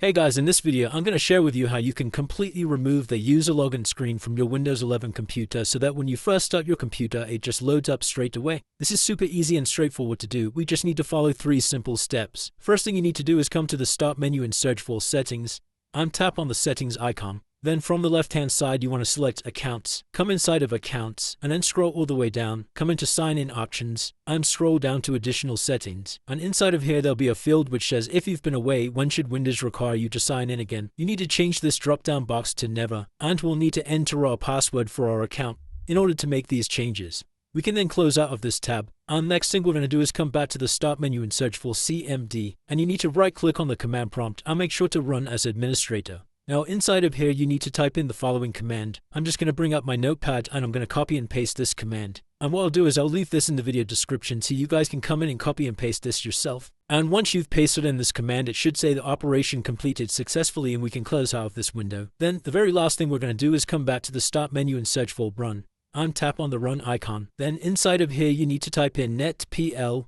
Hey guys, in this video I'm going to share with you how you can completely remove the user login screen from your Windows 11 computer so that when you first start your computer it just loads up straight away. This is super easy and straightforward to do. We just need to follow 3 simple steps. First thing you need to do is come to the Start menu and search for Settings, and tap on the Settings icon. Then from the left hand side you want to select Accounts, come inside of Accounts and then scroll all the way down, come into Sign In Options and scroll down to Additional Settings, and inside of here there'll be a field which says if you've been away, when should Windows require you to sign in again. You need to change this drop down box to Never, and we'll need to enter our password for our account in order to make these changes. We can then close out of this tab, and next thing we're going to do is come back to the Start menu and search for CMD, and you need to right click on the command prompt and make sure to run as administrator. Now inside of here you need to type in the following command. I'm just going to bring up my notepad and I'm going to copy and paste this command. And what I'll do is I'll leave this in the video description so you guys can come in and copy and paste this yourself. And once you've pasted in this command, it should say the operation completed successfully and we can close out of this window. Then the very last thing we're going to do is come back to the Start menu and search for Run. And tap on the Run icon. Then inside of here you need to type in netplwiz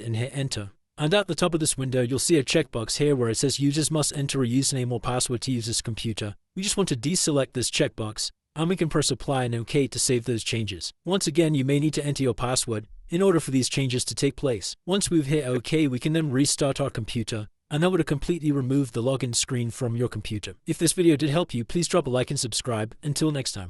and hit enter. And at the top of this window, you'll see a checkbox here where it says users must enter a username or password to use this computer. We just want to deselect this checkbox, and we can press apply and OK to save those changes. Once again, you may need to enter your password in order for these changes to take place. Once we've hit OK, we can then restart our computer, and that would have completely removed the login screen from your computer. If this video did help you, please drop a like and subscribe. Until next time.